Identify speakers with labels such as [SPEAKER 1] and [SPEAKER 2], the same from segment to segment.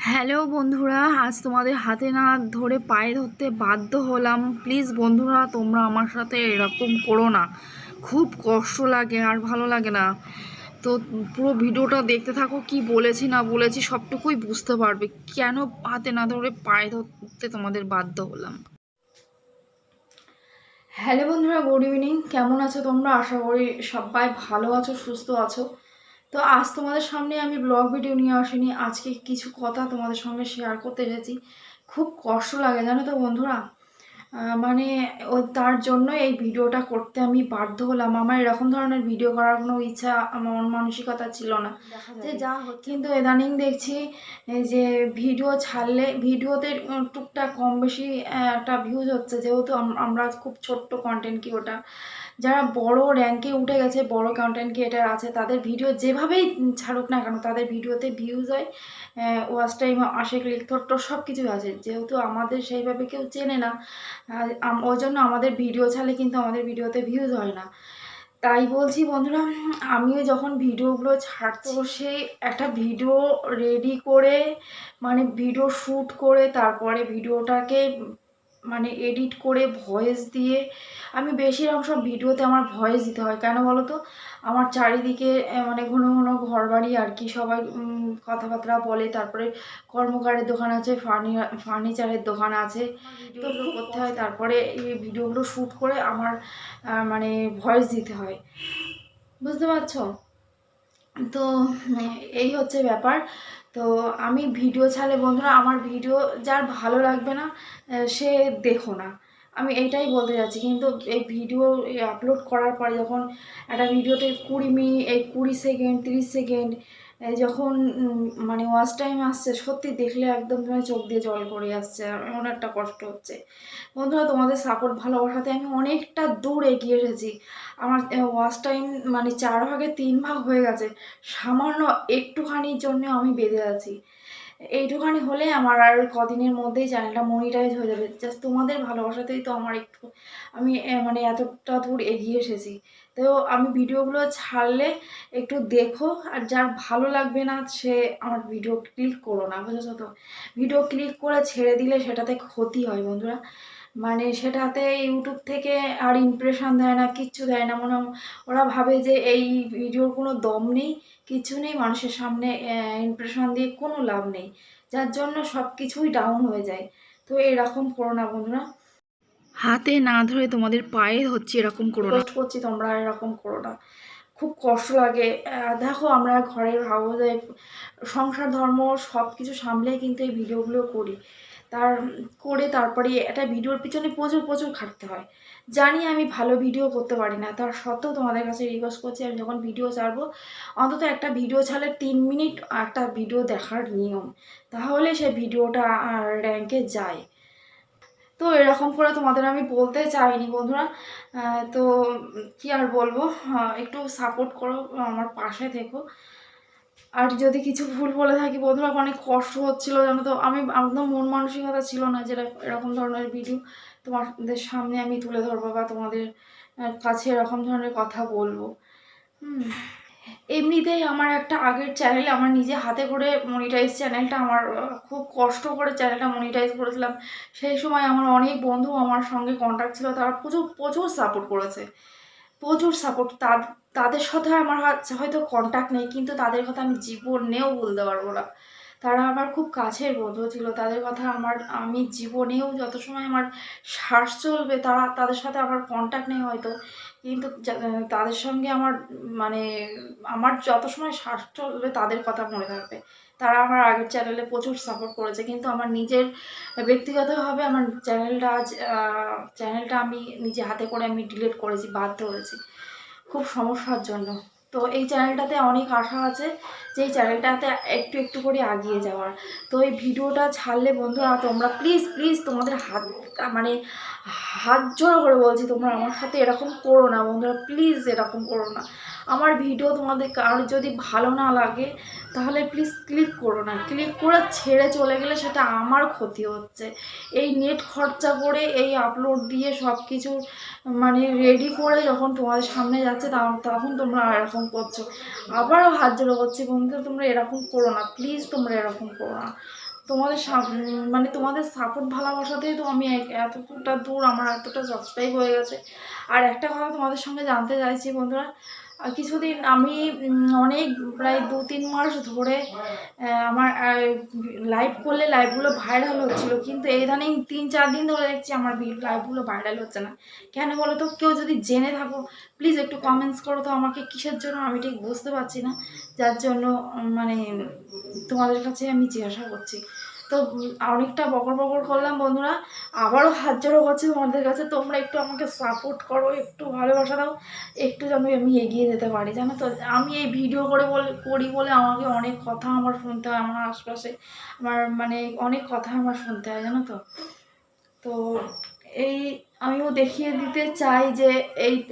[SPEAKER 1] Hello বন্ধুরা, আজ তোমাদের হাতে না ধরে পায়ে ধরতে বাধ্য হলাম। প্লিজ বন্ধুরা, তোমরা আমার সাথে এরকম করো না। খুব কষ্ট লাগে আর ভালো লাগে না। তো পুরো ভিডিওটা দেখতে থাকো, কি বলেছি না বলেছি সবটুকুই বুঝতে পারবে কেন হাতে না ধরে পায়ে ধরতে তোমাদের বাধ্য হলাম। হ্যালো বন্ধুরা, গুড ইভিনিং। কেমন আছো তোমরা? আশা করি সবাই ভালো আছো, সুস্থ আছো। তো আজ তোমাদের সামনে আমি ব্লগ ভিডিও নিয়ে আসিনি, আজকে কিছু কথা তোমাদের সঙ্গে শেয়ার করতে এসেছি। খুব কষ্ট লাগে জানো তো বন্ধুরা। মানে তার জন্য এই ভিডিওটা করতে আমি বাধ্য হলাম। আমার এরকম ধরনের ভিডিও করার কোনো ইচ্ছা, আমার মানসিকতা ছিল না, যে যা হচ্ছে। কিন্তু ইদানিং দেখছি যে ভিডিও ছাড়লে ভিডিওতে টুকটাক কম বেশি একটা ভিউজ হচ্ছে, যেহেতু আমরা খুব ছোট্ট কন্টেন্ট ক্রিয়েটর। যারা বড় র্যাঙ্কে উঠে গেছে, বড় কন্টেন্ট ক্রিয়েটার আছে, তাদের ভিডিও যেভাবেই ছাড়ুক না কেন তাদের ভিডিওতে ভিউজ হয়, ওয়াচ টাইম আসে, ক্লিক থ্রো সব কিছুই আছে। যেহেতু আমাদের সেইভাবে কেউ চেনে না, ওই জন্য আমাদের ভিডিও ছাড়লে কিন্তু আমাদের ভিডিওতে ভিউজ হয় না। তাই বলছি বন্ধুরা, আমিও যখন ভিডিওগুলো ছাড়ছি, সেই একটা ভিডিও রেডি করে, মানে ভিডিও শ্যুট করে, তারপরে ভিডিওটাকে মানে এডিট করে ভয়েস দিয়ে, আমি বেশিরভাগ সব ভিডিওতে আমার ভয়েস দিতে হয়। কেন বলো তো? আমার চারিদিকে মানে ঘন ঘন ঘরবাড়ি আর কি, সবাই কথাবার্তা বলে, তারপরে কর্মকারের দোকান আছে, ফার্নিচারের দোকান আছে, তো করতে হয়। তারপরে এই ভিডিওগুলো শ্যুট করে আমার মানে ভয়েস দিতে হয়, বুঝতে পারছো? তো এই হচ্ছে ব্যাপার। তো আমি ভিডিও ছাড়লে বন্ধুরা, আমার ভিডিও যার ভালো লাগবে না সে দেখো না, আমি এইটাই বলতে যাচ্ছি। কিন্তু এই ভিডিও আপলোড করার পরে যখন একটা ভিডিওতে 20 মিনিট, এই 20 সেকেন্ড 30 সেকেন্ড যখন মানে ওয়াচ টাইম আসছে, সত্যি দেখলে একদম তোমার চোখ দিয়ে জল করে আসছে, এমন একটা কষ্ট হচ্ছে। বন্ধুরা, তোমাদের সাপোর্ট ভালোবাসাতে আমি অনেকটা দূর এগিয়ে এসেছি। আমার ওয়াচ টাইম মানে 4 ভাগে 3 ভাগ হয়ে গেছে। সামান্য একটুখানির জন্য আমি বেঁধে আছি। এইটুখানি হলে আমার আর কদিনের মধ্যেই চ্যানেলটা মনিটাইজ হয়ে যাবে। জাস্ট তোমাদের ভালোবাসাতেই তো আমার একটু আমি মানে এতটা দূর এগিয়ে এসেছি। তো আমি ভিডিওগুলো ছাড়লে একটু দেখো, আর যার ভালো লাগবে না সে আমার ভিডিও ক্লিক করো না, বুঝেছো তো? ভিডিও ক্লিক করে ছেড়ে দিলে সেটাতে ক্ষতি হয় বন্ধুরা। মানে সেটাতে ইউটিউব থেকে আর ইমপ্রেশন দেয় না, কিচ্ছু দেয় না। মনে ওরা ভাবে যে এই ভিডিওর কোনো দম নেই, কিছু নেই, মানুষের সামনে ইমপ্রেশন দিয়ে কোনো লাভ নেই, যার জন্য সব কিছুই ডাউন হয়ে যায়। তো এরকম করো না বন্ধুরা, হাতে না ধরে তোমাদের পায়ে হচ্ছে, এরকম করো না, করছি তোমরা এরকম করো না। খুব কষ্ট লাগে। দেখো, আমরা ঘরের হাউসে সংসার ধর্ম সব কিছু সামলেই কিন্তু এই ভিডিওগুলো করি। তারপরে একটা ভিডিওর পিছনে প্রচুর প্রচুর খাটতে হয়। জানি আমি ভালো ভিডিও করতে পারি না, তার সত্ত্বেও তোমাদের কাছে রিকোয়েস্ট করছি, আমি যখন ভিডিও ছাড়বো অন্তত একটা ভিডিও ছাড়লে 3 মিনিট একটা ভিডিও দেখার নিয়ম, তাহলে সে ভিডিওটা র্যাঙ্কে যায়। তো এরকম করে তোমাদের আমি বলতে চাইনি বন্ধুরা। তো কি আর বলবো, একটু সাপোর্ট করো, আমার পাশে থেকো। আর যদি কিছু ভুল বলে থাকি বন্ধুরা, অনেক কষ্ট হচ্ছিল জানো তো। আমি একদম মন মানসিকতা ছিল না যে এরকম ধরনের ভিডিও তোমাদের সামনে আমি তুলে ধরবো বা তোমাদের কাছে এরকম ধরনের কথা বলবো। এমনিতেই আমার একটা আগের চ্যানেল, আমার নিজে হাতে করে মনিটাইজ চ্যানেলটা, আমার খুব কষ্ট করে চ্যানেলটা মনিটাইজ করেছিলাম। সেই সময় আমার অনেক বন্ধু আমার সঙ্গে কন্ট্যাক্ট ছিল, তারা প্রচুর প্রচুর সাপোর্ট করেছে, প্রচুর সাপোর্ট। তাদের সাথে আমার হয়তো কন্ট্যাক্ট নেই, কিন্তু তাদের কথা আমি জীবনেও বলতে পারবো না। তারা আমার খুব কাছের বন্ধু ছিল, তাদের কথা আমি জীবনেও, যত সময় আমার শ্বাস চলবে তাদের সাথে আমার কন্ট্যাক্ট নেই হয়তো, কিন্তু তাদের সঙ্গে আমার মানে আমার যত সময় শ্বাস চলবে তাদের কথা মনে থাকবে। তারা আমার আগের চ্যানেলে প্রচুর সাপোর্ট করেছে, কিন্তু আমার নিজের ব্যক্তিগতভাবে আমার চ্যানেলটা আমি নিজে হাতে করে আমি ডিলিট করেছি, বাধ্য হয়েছি খুব সমস্যার জন্য। তো এই চ্যানেলটাতে অনেক আশা আছে যে এই চ্যানেলটাতে একটু একটু করে এগিয়ে যাওয়ার। তো এই ভিডিওটা ছাড়লে বন্ধুরা, তোমরা প্লিজ প্লিজ তোমাদের মানে হাত জোড়ো করে বলছি, তোমরা আমার সাথে এরকম করো না বন্ধুরা, প্লিজ এরকম করো না। আমার ভিডিও তোমাদের কার যদি ভালো না লাগে তাহলে প্লিজ ক্লিক করো না, ক্লিক করে ছেড়ে চলে গেলে সেটা আমার ক্ষতি হচ্ছে। এই নেট খরচা করে এই আপলোড দিয়ে সব কিছু মানে রেডি করে যখন তোমাদের সামনে যাচ্ছে, তখন তোমরা এরকম করছো। আবারও হাত জোড়ো করছি বন্ধুরা, তোমরা এরকম করো না, প্লিজ তোমরা এরকম করো না। তোমাদের মানে তোমাদের সাপোর্ট ভালোবাসাতেই তো আমি এতটা দূর, আমার এতটা সাবস্ক্রাইব হয়ে গেছে। আর একটা কথা তোমাদের সঙ্গে জানতে চাইছি বন্ধুরা, কিছুদিন আমি অনেক প্রায় 2-3 মাস ধরে আমার লাইভ করলে লাইভগুলো ভাইরাল হচ্ছিলো, কিন্তু ইদানিং 3-4 দিন ধরে দেখছি আমার লাইভগুলো ভাইরাল হচ্ছে না। কেন বলো তো? কেউ যদি জেনে থাকো প্লিজ একটু কমেন্টস করো তো আমাকে, কিসের জন্য আমি ঠিক বুঝতে পারছি না, যার জন্য মানে তোমাদের কাছে আমি জিজ্ঞাসা করছি। তো অনেকটা বকর বকর করলাম বন্ধুরা, আবারও হাত জোড়ো করছি তোমাদের কাছে, তোমরা একটু আমাকে সাপোর্ট করো, একটু ভালোবাসা দাও, একটু যেন আমি এগিয়ে যেতে পারি। জানো তো, আমি এই ভিডিও করি বলে আমাকে অনেক কথা আমার শুনতে হয়, আমার আশপাশে আমার মানে অনেক কথা আমার শুনতে হয়, জানো তো। তো এই আমিও দেখিয়ে দিতে চাই যে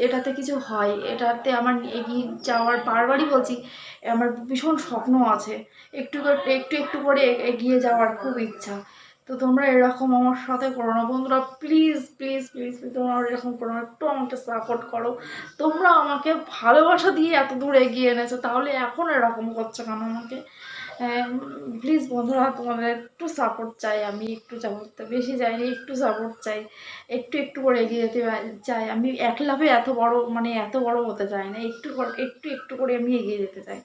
[SPEAKER 1] এটাতে কিছু হয়, এটাতে আমার এগিয়ে যাওয়ার, বারবারই বলছি আমার ভীষণ স্বপ্ন আছে, একটু একটু একটু করে এগিয়ে যাওয়ার খুব ইচ্ছা। তো তোমরা এরকম আমার সাথে করো না বন্ধুরা, প্লিজ প্লিজ প্লিজ তোমরা এরকম করো না, একটু আমাকে সাপোর্ট করো। তোমরা আমাকে ভালোবাসা দিয়ে এত দূর এগিয়ে এনেছো, তাহলে এখন এরকম করছো কেন আমাকে? প্লিজ বন্ধুরা, তোমাদের একটু সাপোর্ট চাই, আমি একটু সাপোর্ট, বেশি চাইনি, একটু সাপোর্ট চাই, একটু একটু করে এগিয়ে যেতে চাই। আমি এক লাফে এত বড়, মানে এত বড় হতে চাই না, একটু একটু একটু করে আমি এগিয়ে যেতে চাই,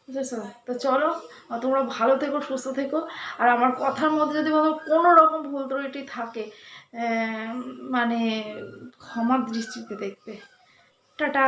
[SPEAKER 1] বুঝেছো? তো চলো, তোমরা ভালো থেকো, সুস্থ থেকো। আর আমার কথার মধ্যে যদি কোনো রকম ভুল ত্রুটি থাকে, মানে ক্ষমার দৃষ্টিতে দেখবে। টাটা।